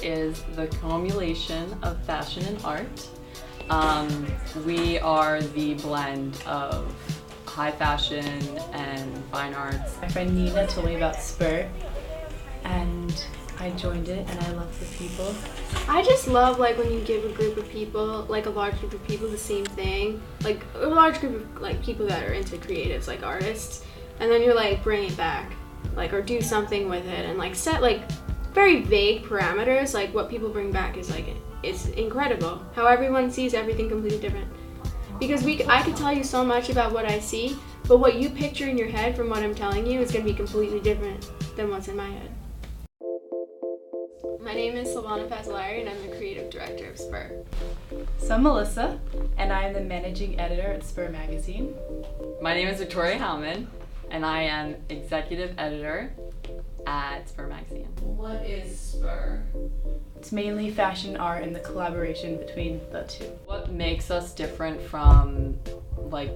is the cumulation of fashion and art. We are the blend of high fashion and fine arts. My friend Nina told me about SPUR, and I joined it, and I love the people. I just love like when you give a group of people, like a large group of people, the same thing, like a large group of like people that are into creatives, like artists, and then you're like bring it back, like or do something with it, and like set like very vague parameters. Like what people bring back is like it's incredible how everyone sees everything completely different. Because I could tell you so much about what I see, but what you picture in your head from what I'm telling you is going to be completely different than what's in my head. My name is Silvana Fazzolari, and I'm the creative director of SPUR. So I'm Melissa, and I am the managing editor at SPUR Magazine. My name is Victoria Hellman, and I am executive editor at SPUR Magazine. What is SPUR? It's mainly fashion, art, and the collaboration between the two. What makes us different from like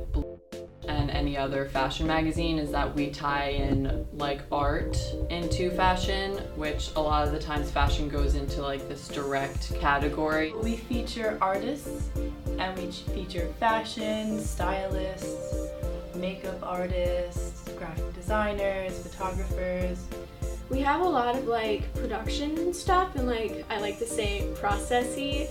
and any other fashion magazine is that we tie in like art into fashion, which a lot of the times fashion goes into like this direct category. We feature artists, and we feature fashion, stylists, makeup artists, graphic designers, photographers. We have a lot of like production and stuff, and like I like to say processy,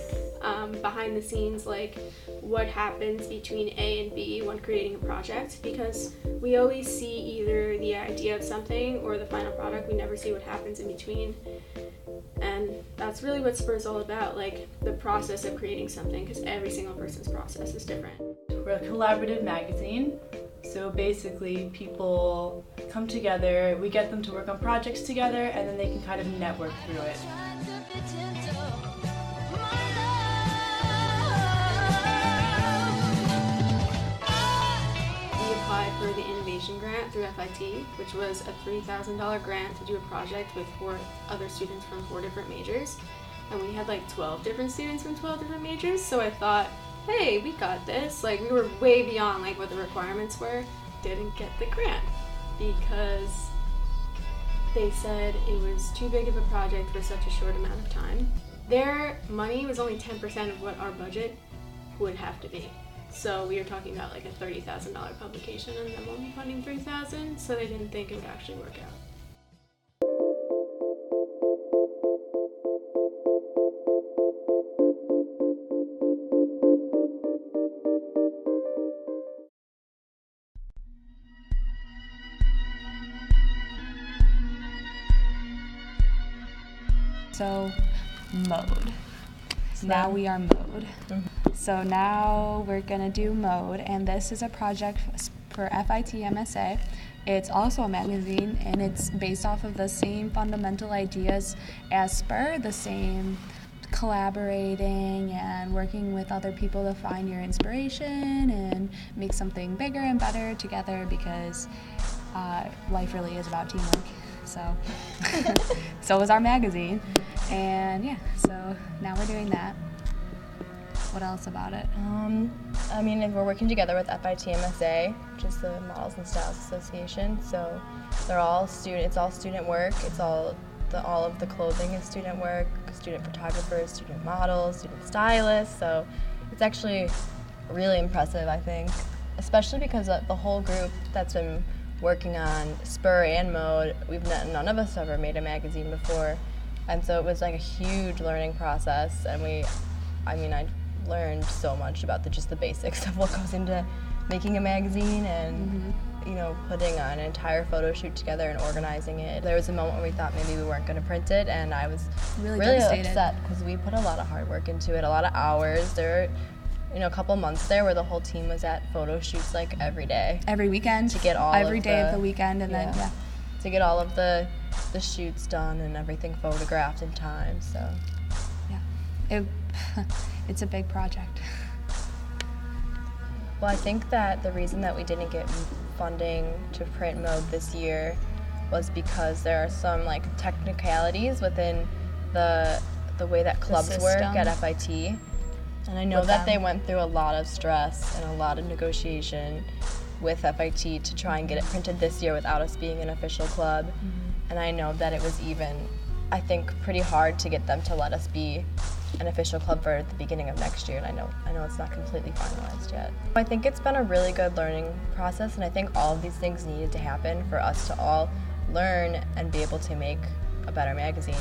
behind the scenes, like what happens between A and B when creating a project, because we always see either the idea of something or the final product. We never see what happens in between, and that's really what SPUR is all about, like the process of creating something, because every single person's process is different. We're a collaborative magazine, so basically people come together, we get them to work on projects together, and then they can kind of network through it. We applied for the innovation grant through FIT, which was a $3,000 grant to do a project with 4 other students from 4 different majors, and we had like 12 different students from 12 different majors, so I thought, hey, we got this. Like we were way beyond like what the requirements were. Didn't get the grant because they said it was too big of a project for such a short amount of time. Their money was only 10% of what our budget would have to be. So we were talking about like a $30,000 publication and them only funding $3,000, so they didn't think it would actually work out. So, mode. Now we are mode. So now we're gonna do mode, and this is a project for FIT MSA. It's also a magazine, and it's based off of the same fundamental ideas as SPUR, the same collaborating and working with other people to find your inspiration and make something bigger and better together, because life really is about teamwork. So, so is our magazine, and yeah, so now we're doing that. What else about it? I mean, if we're working together with FIT MSA, which is the Models and Styles Association, so they're all it's all student work. It's all of the clothing is student work, student photographers, student models, student stylists. So it's actually really impressive, I think, especially because the whole group that's been working on SPUR and Mode, none of us ever made a magazine before, and so it was like a huge learning process. And I learned so much about just the basics of what goes into making a magazine, and putting on an entire photo shoot together and organizing it. There was a moment where we thought maybe we weren't going to print it, and I was really upset because we put a lot of hard work into it, a lot of hours. There were a couple months there where the whole team was at photo shoots like every day. Every weekend. To get all every day of the weekend, and then to get all of the shoots done and everything photographed in time. So yeah, it's a big project. Well, I think that the reason that we didn't get funding to print Mode this year was because there are some like technicalities within the way that clubs work at FIT. And I know that they went through a lot of stress and a lot of negotiation with FIT to try and get it printed this year without us being an official club. And I know that it was I think, pretty hard to get them to let us be an official club for the beginning of next year, and I know it's not completely finalized yet. I think it's been a really good learning process, and I think all of these things needed to happen for us to all learn and be able to make a better magazine.